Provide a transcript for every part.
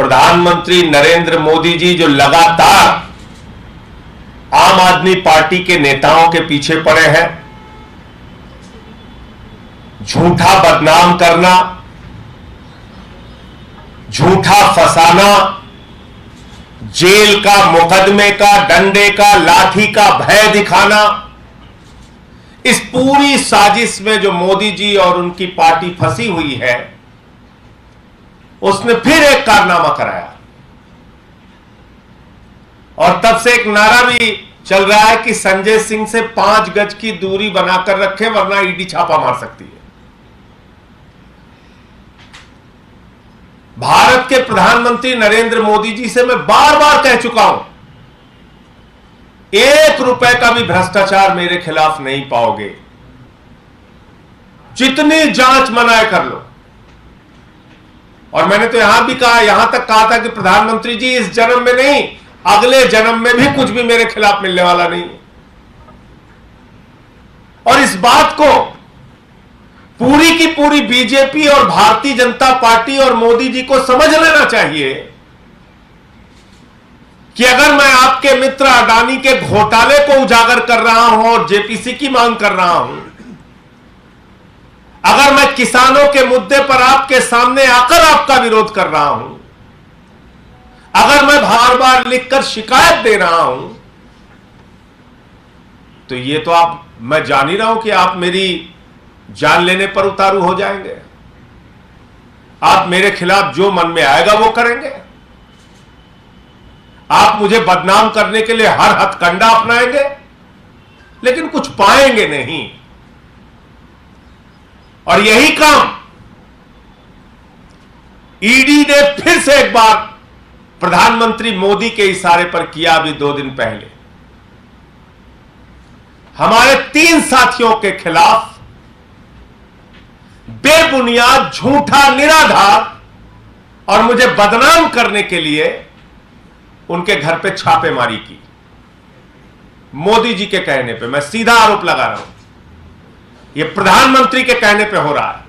प्रधानमंत्री नरेंद्र मोदी जी जो लगातार आम आदमी पार्टी के नेताओं के पीछे पड़े हैं, झूठा बदनाम करना, झूठा फंसाना, जेल का, मुकदमे का, डंडे का, लाठी का भय दिखाना, इस पूरी साजिश में जो मोदी जी और उनकी पार्टी फंसी हुई है, उसने फिर एक कारनामा कराया। और तब से एक नारा भी चल रहा है कि संजय सिंह से 5 गज की दूरी बनाकर रखें वरना ईडी छापा मार सकती है। भारत के प्रधानमंत्री नरेंद्र मोदी जी से मैं बार बार कह चुका हूं, 1 रुपए का भी भ्रष्टाचार मेरे खिलाफ नहीं पाओगे, जितनी जांच मनाए कर लो। और मैंने तो यहां भी कहा, यहां तक कहा था कि प्रधानमंत्री जी इस जन्म में नहीं, अगले जन्म में भी कुछ भी मेरे खिलाफ मिलने वाला नहीं। और इस बात को पूरी की पूरी बीजेपी और भारतीय जनता पार्टी और मोदी जी को समझ लेना चाहिए कि अगर मैं आपके मित्र अडानी के घोटाले को उजागर कर रहा हूं और जेपीसी की मांग कर रहा हूं, अगर मैं किसानों के मुद्दे पर आपके सामने आकर आपका विरोध कर रहा हूं, अगर मैं बार बार लिखकर शिकायत दे रहा हूं, तो ये तो मैं जान ही रहा हूं कि आप मेरी जान लेने पर उतारू हो जाएंगे। आप मेरे खिलाफ जो मन में आएगा वो करेंगे। आप मुझे बदनाम करने के लिए हर हथकंडा अपनाएंगे, लेकिन कुछ पाएंगे नहीं। और यही काम ईडी ने फिर से एक बार प्रधानमंत्री मोदी के इशारे पर किया। अभी 2 दिन पहले हमारे 3 साथियों के खिलाफ बेबुनियाद, झूठा, निराधार और मुझे बदनाम करने के लिए उनके घर पे छापेमारी की। मोदी जी के कहने पे, मैं सीधा आरोप लगा रहा हूं, यह प्रधानमंत्री के कहने पे हो रहा है।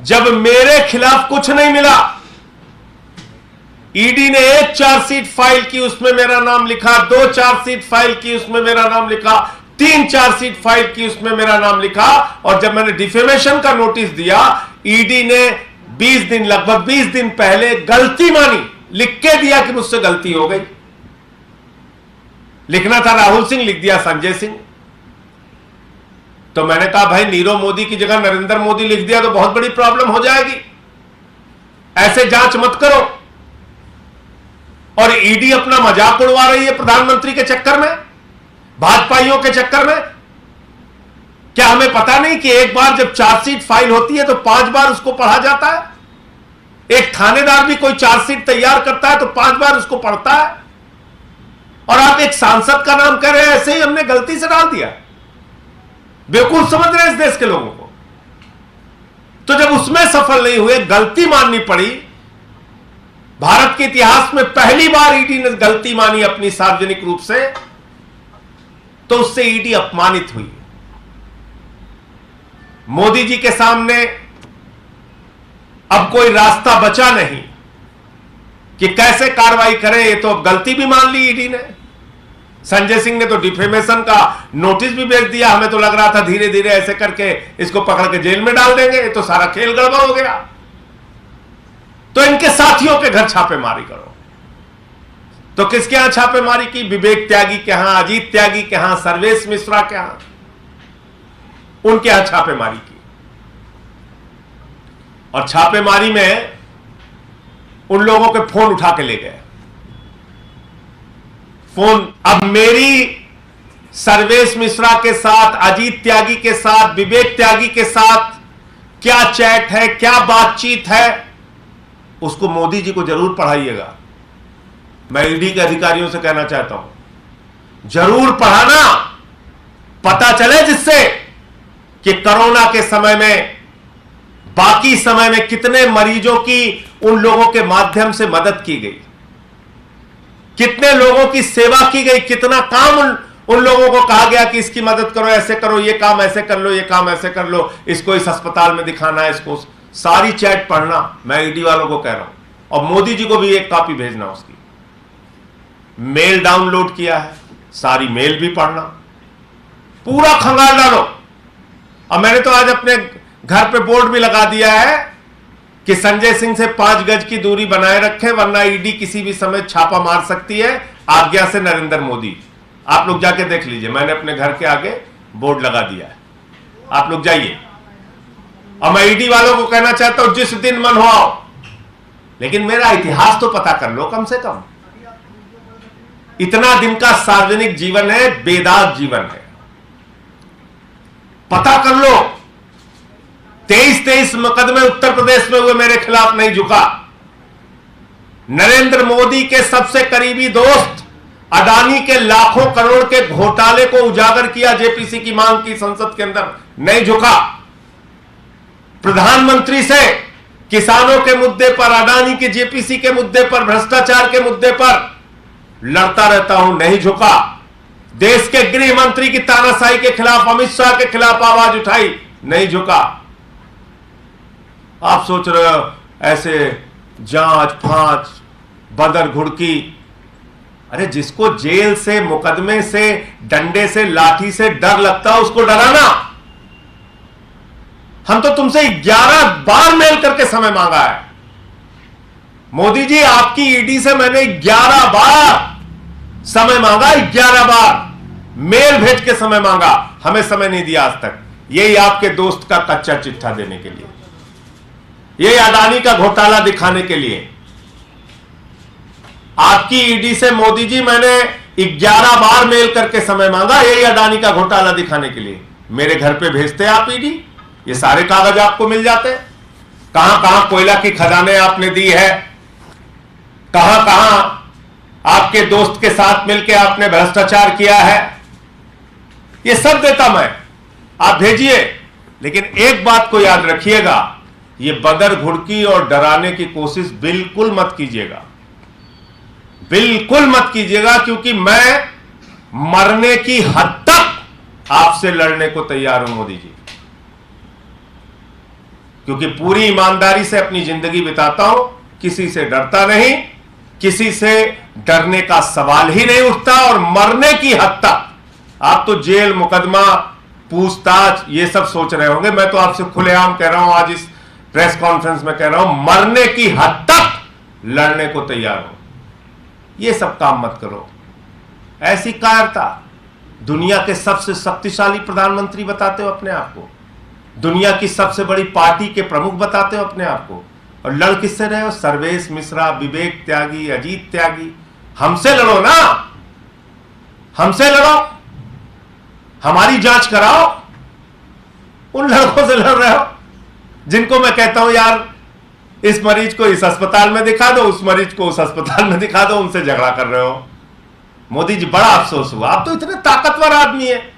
जब मेरे खिलाफ कुछ नहीं मिला, ईडी ने 1 चार्जशीट फाइल की, उसमें मेरा नाम लिखा, 2 चार्जशीट फाइल की, उसमें मेरा नाम लिखा, 3 चार्जशीट फाइल की, उसमें मेरा नाम लिखा। और जब मैंने डिफेमेशन का नोटिस दिया, ईडी ने 20 दिन, लगभग 20 दिन पहले गलती मानी, लिख के दिया कि मुझसे गलती हो गई। लिखना था राहुल सिंह, लिख दिया संजय सिंह। तो मैंने कहा भाई, नीरव मोदी की जगह नरेंद्र मोदी लिख दिया तो बहुत बड़ी प्रॉब्लम हो जाएगी, ऐसे जांच मत करो। और ईडी अपना मजाक उड़वा रही है प्रधानमंत्री के चक्कर में, भाजपाइयों के चक्कर में। क्या हमें पता नहीं कि एक बार जब चार्जशीट फाइल होती है तो 5 बार उसको पढ़ा जाता है? एक थानेदार भी कोई चार्जशीट तैयार करता है तो 5 बार उसको पढ़ता है। और आप एक सांसद का नाम कह रहे हैं, ऐसे ही हमने गलती से डाल दिया। बेवकूफ समझ रहे हैं इस देश के लोगों को। तो जब उसमें सफल नहीं हुए, गलती माननी पड़ी। भारत के इतिहास में पहली बार ईडी ने गलती मानी अपनी सार्वजनिक रूप से, तो उससे ईडी अपमानित हुई। मोदी जी के सामने अब कोई रास्ता बचा नहीं कि कैसे कार्रवाई करें। ये तो अब गलती भी मान ली ईडी ने। संजय सिंह ने तो डिफेमेशन का नोटिस भी भेज दिया। हमें तो लग रहा था धीरे धीरे ऐसे करके इसको पकड़ के जेल में डाल देंगे, ये तो सारा खेल गड़बड़ हो गया। तो इनके साथियों के घर छापेमारी करो। तो किसके यहां छापेमारी की? विवेक त्यागी के यहां, अजीत त्यागी के यहां, सर्वेश मिश्रा के यहां, उनके यहां छापेमारी की। और छापेमारी में उन लोगों के फोन उठा के ले गए। फोन अब मेरी सर्वेश मिश्रा के साथ, अजीत त्यागी के साथ, विवेक त्यागी के साथ क्या चैट है, क्या बातचीत है, उसको मोदी जी को जरूर पढ़ाइएगा। मैं ईडी के अधिकारियों से कहना चाहता हूं, जरूर पढ़ाना, पता चले जिससे कि कोरोना के समय में, बाकी समय में कितने मरीजों की उन लोगों के माध्यम से मदद की गई, कितने लोगों की सेवा की गई, कितना काम उन लोगों को कहा गया कि इसकी मदद करो, ऐसे करो, ये काम ऐसे कर लो, ये काम ऐसे कर लो, इसको इस अस्पताल में दिखाना है, इसको सारी चैट पढ़ना, मैं ईडी वालों को कह रहा हूं, और मोदी जी को भी एक कॉपी भेजना उसकी। मेल डाउनलोड किया है, सारी मेल भी पढ़ना, पूरा खंगाल डालो। और मैंने तो आज अपने घर पे बोर्ड भी लगा दिया है कि संजय सिंह से 5 गज की दूरी बनाए रखें, वरना ईडी किसी भी समय छापा मार सकती है, आज्ञा से नरेंद्र मोदी। आप लोग जाके देख लीजिए, मैंने अपने घर के आगे बोर्ड लगा दिया है, आप लोग जाइए। और मैं ईडी वालों को कहना चाहता हूं, जिस दिन मन हो आओ, लेकिन मेरा इतिहास तो पता कर लो कम से कम। इतना दिन का सार्वजनिक जीवन है, बेदाग जीवन है, पता कर लो। 23 मुकदमे उत्तर प्रदेश में हुए, मेरे खिलाफ नहीं झुका। नरेंद्र मोदी के सबसे करीबी दोस्त अडानी के लाखों करोड़ के घोटाले को उजागर किया, जेपीसी की मांग की संसद के अंदर, नहीं झुका। प्रधानमंत्री से किसानों के मुद्दे पर, अडानी के जेपीसी के मुद्दे पर, भ्रष्टाचार के मुद्दे पर लड़ता रहता हूं, नहीं झुका। देश के गृह मंत्री की तानाशाही के खिलाफ, अमित शाह के खिलाफ आवाज उठाई, नहीं झुका। आप सोच रहे हो ऐसे जांच फांच बदर घुड़की, अरे जिसको जेल से, मुकदमे से, डंडे से, लाठी से डर लगता है उसको डराना। हम तो तुमसे 11 बार मेल करके समय मांगा है मोदी जी, आपकी ईडी से मैंने 11 बार समय मांगा, 11 बार मेल भेज के समय मांगा, हमें समय नहीं दिया आज तक। यही आपके दोस्त का कच्चा चिट्ठा देने के लिए, यही अडानी का घोटाला दिखाने के लिए। आपकी ईडी से मोदी जी मैंने 11 बार मेल करके समय मांगा, यही अडानी का घोटाला दिखाने के लिए। मेरे घर पे भेजते आप ईडी, ये सारे कागज आपको मिल जाते। कहां कहां कोयला की खदानें आपने दी है, कहां कहां आपके दोस्त के साथ मिलकर आपने भ्रष्टाचार किया है, ये सब देता मैं, आप भेजिए। लेकिन एक बात को याद रखिएगा, ये बदर घुड़की और डराने की कोशिश बिल्कुल मत कीजिएगा, बिल्कुल मत कीजिएगा, क्योंकि मैं मरने की हद तक आपसे लड़ने को तैयार हूं मोदी जी, क्योंकि पूरी ईमानदारी से अपनी जिंदगी बिताता हूं, किसी से डरता नहीं, किसी से डरने का सवाल ही नहीं उठता। और मरने की हद तक, आप तो जेल, मुकदमा, पूछताछ ये सब सोच रहे होंगे, मैं तो आपसे खुलेआम कह रहा हूं, आज इस प्रेस कॉन्फ्रेंस में कह रहा हूं, मरने की हद तक लड़ने को तैयार हूं। ये सब काम मत करो, ऐसी कायरता। दुनिया के सबसे शक्तिशाली प्रधानमंत्री बताते हो अपने आप को, दुनिया की सबसे बड़ी पार्टी के प्रमुख बताते हो अपने आप को, और लड़ किससे रहे हो? सर्वेश मिश्रा, विवेक त्यागी, अजीत त्यागी। हमसे लड़ो ना, हमसे लड़ो, हमारी जांच कराओ। उन लड़कों से लड़ रहे हो जिनको मैं कहता हूं यार इस मरीज को इस अस्पताल में दिखा दो, उस मरीज को उस अस्पताल में दिखा दो, उनसे झगड़ा कर रहे हो। मोदी जी बड़ा अफसोस हुआ, आप तो इतने ताकतवर आदमी है,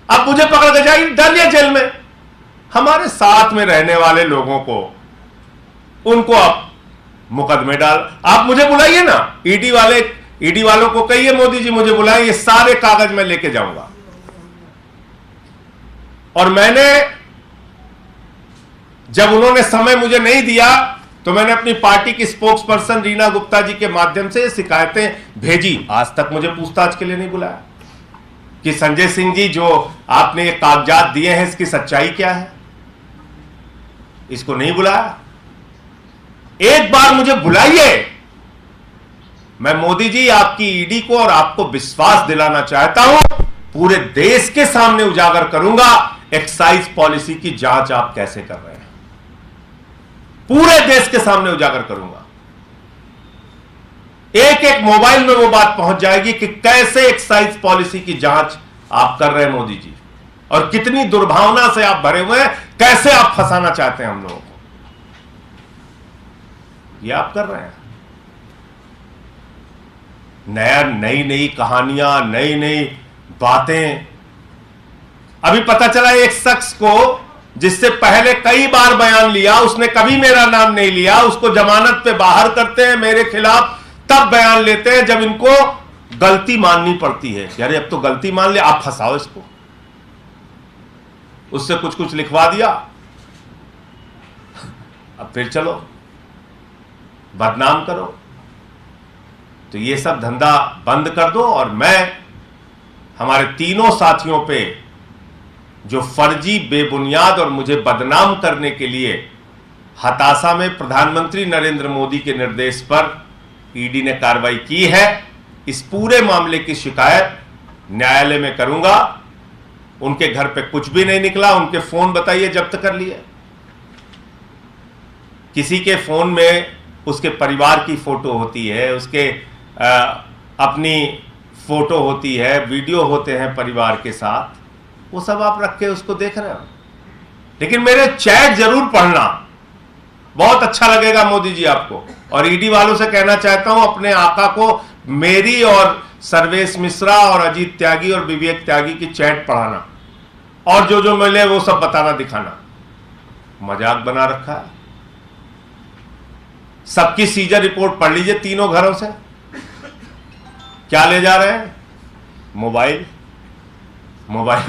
आप मुझे पकड़ के जाइए, डालिए जेल में। हमारे साथ में रहने वाले लोगों को, उनको आप मुकदमे डाल, आप मुझे बुलाइए ना, ईडी वालों को कहिए मोदी जी मुझे बुलाइए, ये सारे कागज मैं लेके जाऊंगा। और मैंने जब उन्होंने समय मुझे नहीं दिया तो मैंने अपनी पार्टी की स्पोक्स पर्सन रीना गुप्ता जी के माध्यम से शिकायतें भेजी। आज तक मुझे पूछताछ के लिए नहीं बुलाया कि संजय सिंह जी जो आपने ये कागजात दिए हैं इसकी सच्चाई क्या है, इसको नहीं बुलाया। एक बार मुझे बुलाइए, मैं मोदी जी आपकी ईडी को और आपको विश्वास दिलाना चाहता हूं, पूरे देश के सामने उजागर करूंगा एक्साइज पॉलिसी की जांच आप कैसे कर रहे हैं, पूरे देश के सामने उजागर करूंगा। एक एक मोबाइल में वो बात पहुंच जाएगी कि कैसे एक्साइज पॉलिसी की जांच आप कर रहे हैं मोदी जी, और कितनी दुर्भावना से आप भरे हुए हैं, कैसे आप फंसाना चाहते हैं हम लोगों को, ये आप कर रहे हैं। नई नई कहानियां, नई नई बातें। अभी पता चला एक शख्स को जिससे पहले कई बार बयान लिया, उसने कभी मेरा नाम नहीं लिया, उसको जमानत पे बाहर करते हैं मेरे खिलाफ, तब बयान लेते हैं जब इनको गलती माननी पड़ती है। अरे अब तो गलती मान ले, आप फंसाओ इसको। उससे कुछ कुछ लिखवा दिया, अब फिर चलो बदनाम करो। तो ये सब धंधा बंद कर दो। और मैं हमारे तीनों साथियों पे जो फर्जी, बेबुनियाद और मुझे बदनाम करने के लिए हताशा में प्रधानमंत्री नरेंद्र मोदी के निर्देश पर ईडी ने कार्रवाई की है, इस पूरे मामले की शिकायत न्यायालय में करूंगा। उनके घर पे कुछ भी नहीं निकला। उनके फोन बताइए जब्त कर लिए। किसी के फोन में उसके परिवार की फोटो होती है, उसके अपनी फोटो होती है, वीडियो होते हैं परिवार के साथ, वो सब आप रख के उसको देख रहे हो। लेकिन मेरे चैट जरूर पढ़ना, बहुत अच्छा लगेगा मोदी जी आपको। और ईडी वालों से कहना चाहता हूं, अपने आका को मेरी और सर्वेश मिश्रा और अजीत त्यागी और विवेक त्यागी की चैट पढ़ाना, और जो जो मिले वो सब बताना, दिखाना। मजाक बना रखा है। सबकी सीजर रिपोर्ट पढ़ लीजिए तीनों घरों से। क्या ले जा रहे हैं? मोबाइल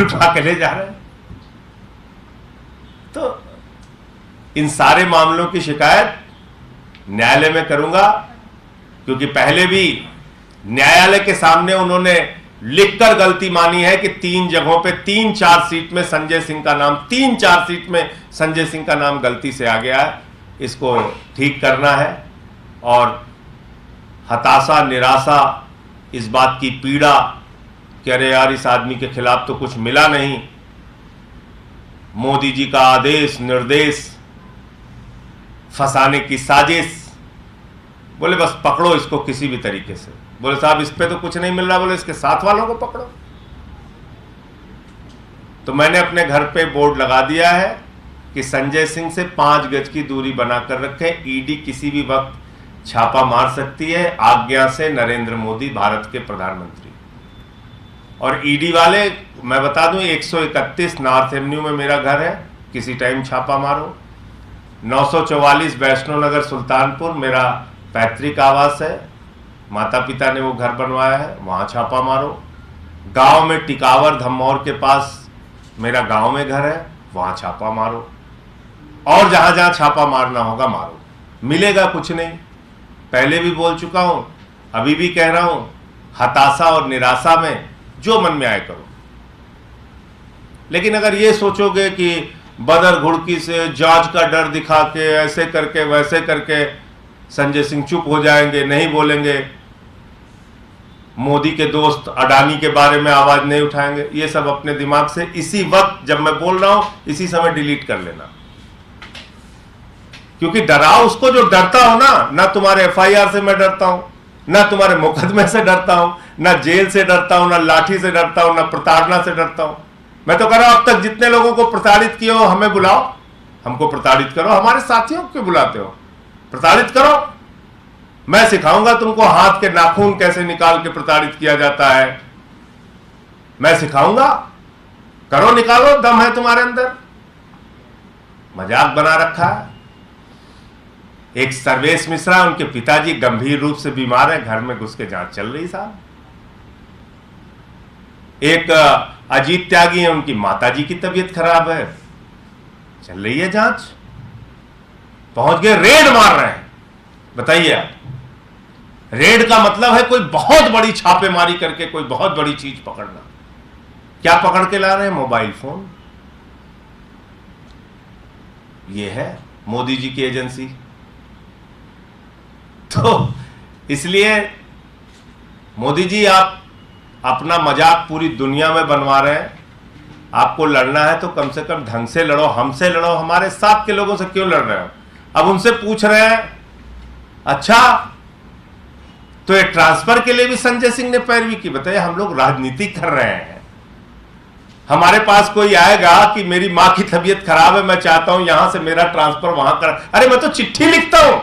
उठा के ले जा रहे हैं। तो इन सारे मामलों की शिकायत न्यायालय में करूंगा, क्योंकि पहले भी न्यायालय के सामने उन्होंने लिखकर गलती मानी है कि 3 जगहों पे 3 चार्जशीट में संजय सिंह का नाम, 3 चार्जशीट में संजय सिंह का नाम गलती से आ गया है। इसको ठीक करना है। और हताशा, निराशा, इस बात की पीड़ा कि अरे यार इस आदमी के खिलाफ तो कुछ मिला नहीं, मोदी जी का आदेश निर्देश, फंसाने की साजिश। बोले बस पकड़ो इसको किसी भी तरीके से। बोले साहब इस पे तो कुछ नहीं मिल रहा, बोले इसके साथ वालों को पकड़ो। तो मैंने अपने घर पे बोर्ड लगा दिया है कि संजय सिंह से 5 गज की दूरी बनाकर रखें। ईडी किसी भी वक्त छापा मार सकती है, आज्ञा से नरेंद्र मोदी भारत के प्रधानमंत्री। और ईडी वाले, मैं बता दूं, 131 नॉर्थ एवेन्यू में मेरा घर है, किसी टाइम छापा मारो। 944 वैष्णो नगर सुल्तानपुर मेरा पैतृक आवास है, माता पिता ने वो घर बनवाया है, वहां छापा मारो। गांव में टिकावर धम्मौर के पास मेरा गांव में घर है, वहां छापा मारो। और जहां जहां छापा मारना होगा मारो, मिलेगा कुछ नहीं। पहले भी बोल चुका हूं, अभी भी कह रहा हूं, हताशा और निराशा में जो मन में आए करो। लेकिन अगर ये सोचोगे कि बदर घुड़की से जांच का डर दिखा के ऐसे करके वैसे करके संजय सिंह चुप हो जाएंगे, नहीं बोलेंगे, मोदी के दोस्त अडानी के बारे में आवाज नहीं उठाएंगे, ये सब अपने दिमाग से इसी वक्त जब मैं बोल रहा हूं इसी समय डिलीट कर लेना। क्योंकि डराओ उसको जो डरता हो ना तुम्हारे एफआईआर से मैं डरता हूं, ना तुम्हारे मुकदमे से डरता हूं, ना जेल से डरता हूं, ना लाठी से डरता हूं, ना प्रताड़ना से डरता हूं। मैं तो कह रहा हूं अब तक जितने लोगों को प्रताड़ित किए हो हमें बुलाओ, हमको प्रताड़ित करो। हमारे साथियों को क्यों बुलाते हो? प्रताड़ित करो। मैं सिखाऊंगा तुमको हाथ के नाखून कैसे निकाल के प्रताड़ित किया जाता है, मैं सिखाऊंगा। करो, निकालो, दम है तुम्हारे अंदर। मजाक बना रखा है। एक सर्वेश मिश्रा, उनके पिताजी गंभीर रूप से बीमार है, घर में घुस के जांच चल रही साहब। एक अजीत त्यागी है, उनकी माताजी की तबीयत खराब है, चल रही है जांच। पहुंच गए, रेड मार रहे हैं। बताइए आप, रेड का मतलब है कोई बहुत बड़ी छापेमारी करके कोई बहुत बड़ी चीज पकड़ना। क्या पकड़ के ला रहे हैं? Mobile phone. ये है मोदी जी की एजेंसी। तो इसलिए मोदी जी आप अपना मजाक पूरी दुनिया में बनवा रहे हैं। आपको लड़ना है तो कम से कम ढंग से लड़ो, हमसे लड़ो, हमारे साथ के लोगों से क्यों लड़ रहे हो? अब उनसे पूछ रहे हैं, अच्छा तो ये ट्रांसफर के लिए भी संजय सिंह ने पैरवी की। बताइए, हम लोग राजनीति कर रहे हैं। हमारे पास कोई आएगा कि मेरी मां की तबीयत खराब है, मैं चाहता हूं यहां से मेरा ट्रांसफर वहां कर। अरे मैं तो चिट्ठी लिखता हूं।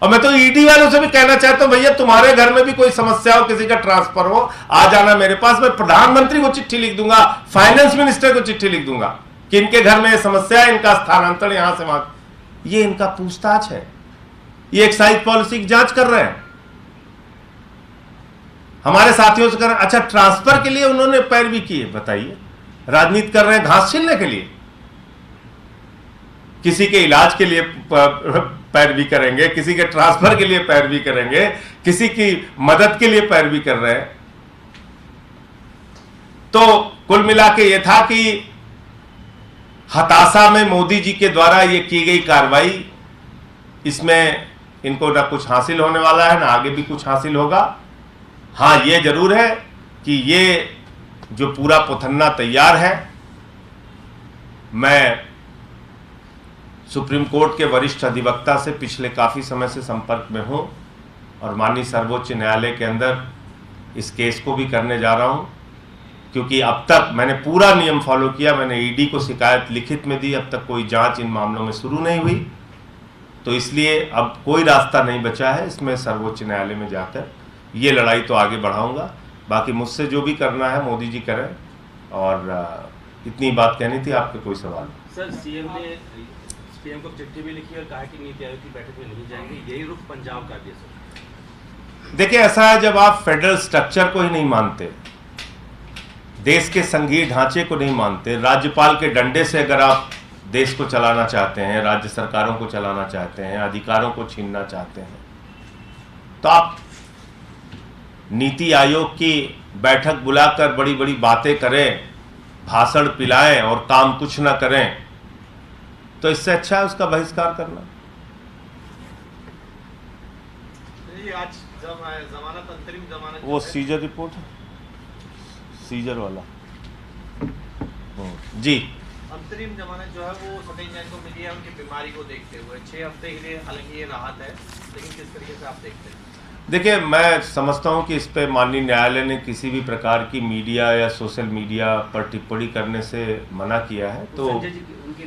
और मैं तो ईडी वालों से भी कहना चाहता हूं, भैया तुम्हारे घर में भी कोई समस्या हो, किसी का ट्रांसफर हो, आ जाना मेरे पास। मैं प्रधानमंत्री को चिट्ठी लिख दूंगा, फाइनेंस मिनिस्टर को चिट्ठी लिख दूंगा कि इनके घर में समस्या है, इनका स्थानांतरण यहां से वहां। ये इनका पूछताछ है, ये एक्साइज पॉलिसी की जांच कर रहे हैं। हमारे साथियों से कर रहे हैं। अच्छा, ट्रांसफर के लिए उन्होंने पैरवी की है। बताइए, राजनीति कर रहे हैं घास छीलने के लिए? किसी के इलाज के लिए पैरवी करेंगे, किसी के ट्रांसफर के लिए पैरवी करेंगे, किसी की मदद के लिए पैरवी कर रहे हैं। तो कुल मिला के यह था कि हताशा में मोदी जी के द्वारा ये की गई कार्रवाई, इसमें इनको ना कुछ हासिल होने वाला है, ना आगे भी कुछ हासिल होगा। हाँ, ये जरूर है कि ये जो पूरा पुथन्ना तैयार है, मैं सुप्रीम कोर्ट के वरिष्ठ अधिवक्ता से पिछले काफ़ी समय से संपर्क में हूं और माननीय सर्वोच्च न्यायालय के अंदर इस केस को भी करने जा रहा हूं, क्योंकि अब तक मैंने पूरा नियम फॉलो किया। मैंने ईडी को शिकायत लिखित में दी, अब तक कोई जांच इन मामलों में शुरू नहीं हुई, तो इसलिए अब कोई रास्ता नहीं बचा है। इसमें सर्वोच्च न्यायालय में जाकर ये लड़ाई तो आगे बढ़ाऊंगा। बाकी मुझसे जो भी करना है मोदी जी करें, और इतनी बात कहनी थी। आपके कोई सवाल? सर, सीएम ने पीएम को चिट्ठी भी लिखी और कहा कि नीति आयोग की बैठक में नहीं जाएंगे, यही रुख पंजाब का भी है सर। देखिए, ऐसा है, जब आप फेडरल स्ट्रक्चर को ही नहीं मानते, देश के संघीय ढांचे को नहीं मानते, राज्यपाल के डंडे से अगर आप देश को चलाना चाहते हैं, राज्य सरकारों को चलाना चाहते हैं, अधिकारों को छीनना चाहते हैं, तो आप नीति आयोग की बैठक बुलाकर बड़ी बड़ी बातें करें, भाषण पिलाएं और काम कुछ ना करें, तो इससे अच्छा है उसका बहिष्कार करना। आज जमानत, अंतरिम जमानत, वो सीजर रिपोर्ट है, सीजर वाला जी। अंतरिम जमानत जो है वो सतेज जैन को मिली है उनकी बीमारी को देखते हुए 6 हफ्ते के लिए। हालांकि ये राहत है, लेकिन किस तरीके से आप देखते हैं? देखिए, मैं समझता हूं कि इस पे माननीय न्यायालय ने किसी भी प्रकार की मीडिया या सोशल मीडिया पर टिप्पणी करने से मना किया है, तो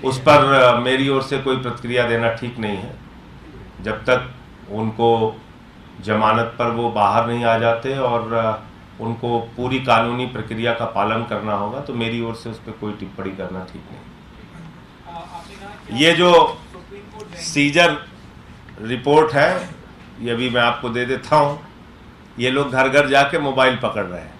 उस पर मेरी ओर से कोई प्रतिक्रिया देना ठीक नहीं है। जब तक उनको जमानत पर वो बाहर नहीं आ जाते और उनको पूरी कानूनी प्रक्रिया का पालन करना होगा, तो मेरी ओर से उस पर कोई टिप्पणी करना ठीक नहीं। ये जो सीजर रिपोर्ट है, ये भी मैं आपको दे देता हूं। ये लोग घर घर जाके मोबाइल पकड़ रहे हैं।